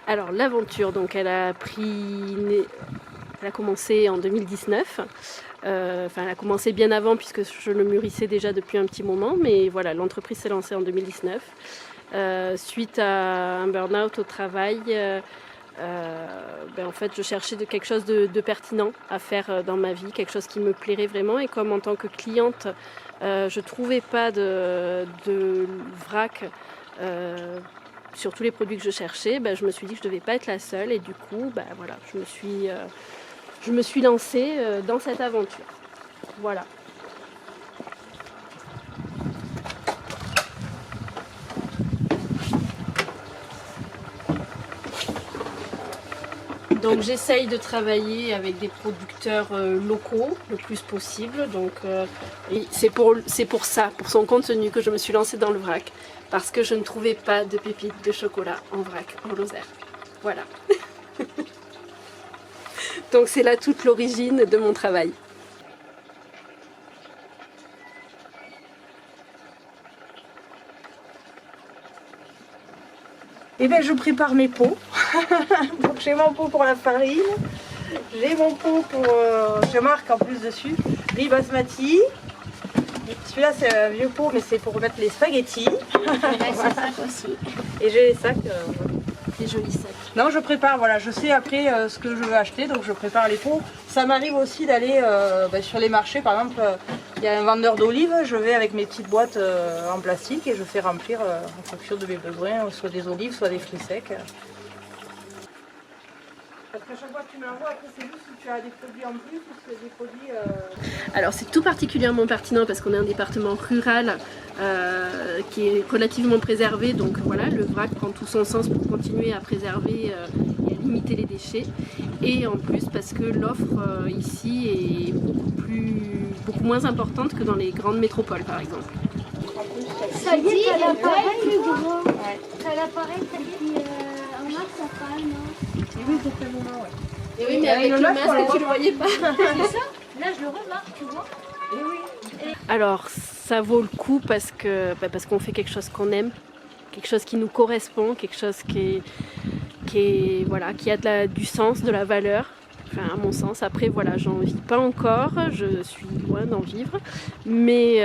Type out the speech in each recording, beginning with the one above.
Alors l'aventure, donc elle a commencé en 2019. Enfin, elle a commencé bien avant puisque je le mûrissais déjà depuis un petit moment, mais voilà, l'entreprise s'est lancée en 2019. Suite à un burn-out au travail, en fait, je cherchais quelque chose de pertinent à faire dans ma vie, quelque chose qui me plairait vraiment. Et comme en tant que cliente, je ne trouvais pas de vrac sur tous les produits que je cherchais, je me suis dit que je ne devais pas être la seule. Et du coup, voilà, je me suis lancée dans cette aventure. Voilà. Donc j'essaye de travailler avec des producteurs locaux le plus possible. Donc c'est pour ça, pour son contenu, que je me suis lancée dans le vrac. Parce que je ne trouvais pas de pépites de chocolat en vrac, en Lozère. Voilà. Donc c'est là toute l'origine de mon travail. Et bien je prépare mes pots. Donc j'ai mon pot pour la farine, j'ai mon pot pour, je marque en plus dessus, riz basmati. Celui-là c'est un vieux pot mais c'est pour mettre les spaghettis. Et j'ai les sacs. Des jolis sacs. Non, je prépare, voilà, je sais après ce que je veux acheter, donc je prépare les pots. Ça m'arrive aussi d'aller sur les marchés, par exemple, il y a un vendeur d'olives, je vais avec mes petites boîtes en plastique et je fais remplir en fonction de mes besoins, soit des olives, soit des fruits secs. Parce qu'à chaque fois que tu m'envoies, après c'est juste si tu as des produits en plus ou si c'est des produits... Alors c'est tout particulièrement pertinent parce qu'on est un département rural qui est relativement préservé, donc voilà, le vrac prend tout son sens pour continuer à préserver et à limiter les déchets. Et en plus parce que l'offre ici est beaucoup moins importante que dans les grandes métropoles par exemple. Ça dit, t'as l'appareil plus grand. Ouais. T'as l'appareil, t'as dit en max, ça fera non. Oui, c'est très moment, ouais. Et oui, mais avec le masque, tu le voyais pas. C'est ça. Là, je le remarque, tu vois. Et oui. Alors, ça vaut le coup parce qu'on fait quelque chose qu'on aime, quelque chose qui nous correspond, quelque chose qui a du sens, de la valeur. Enfin, à mon sens. Après, voilà, j'en vis pas encore, je suis loin d'en vivre, mais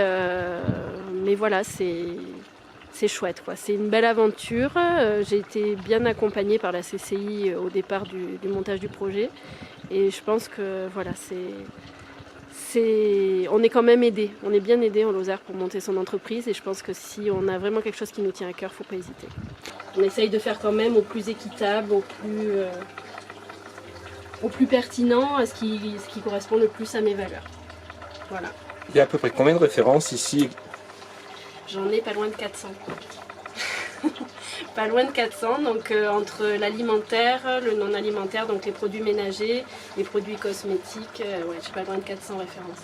voilà, c'est chouette, quoi. C'est une belle aventure. J'ai été bien accompagnée par la CCI au départ du montage du projet, et je pense que voilà, on est quand même aidé. On est bien aidé en Lozère pour monter son entreprise, et je pense que si on a vraiment quelque chose qui nous tient à cœur, faut pas hésiter. On essaye de faire quand même au plus équitable, au plus pertinent, à ce qui correspond le plus à mes valeurs. Voilà. Il y a à peu près combien de références ici? J'en ai pas loin de 400. Pas loin de 400, donc entre l'alimentaire, le non alimentaire, donc les produits ménagers, les produits cosmétiques, j'ai pas loin de 400 références.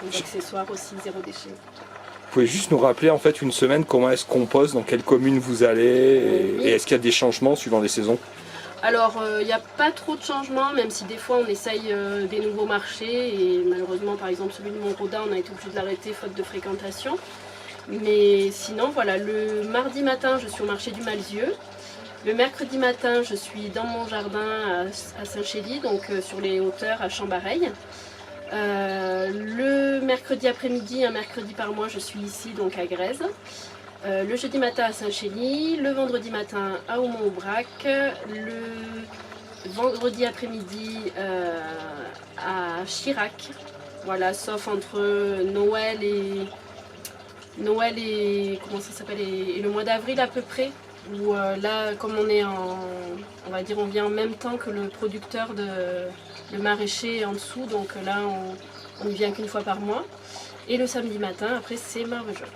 Donc accessoires aussi, zéro déchet. Vous pouvez juste nous rappeler en fait une semaine comment elle se compose, dans quelle commune vous allez, et est-ce qu'il y a des changements suivant les saisons? Alors il n'y a pas trop de changements, même si des fois on essaye des nouveaux marchés, et malheureusement par exemple celui de Montrodin, on a été obligé de l'arrêter faute de fréquentation. Mais sinon voilà, le mardi matin je suis au marché du Malzieu, le mercredi matin je suis dans mon jardin à Saint-Chély, donc sur les hauteurs à Chambareil. Le mercredi après-midi, un mercredi par mois, je suis ici donc à Grèze. Le jeudi matin à Saint-Chély, le vendredi matin à Aumont-Aubrac, le vendredi après-midi à Chirac. Voilà, sauf entre Noël et comment ça s'appelle, et le mois d'avril à peu près, où là comme on est on vient en même temps que le producteur, le maraîcher en dessous, donc là on ne vient qu'une fois par mois. Et le samedi matin après c'est Marvejols.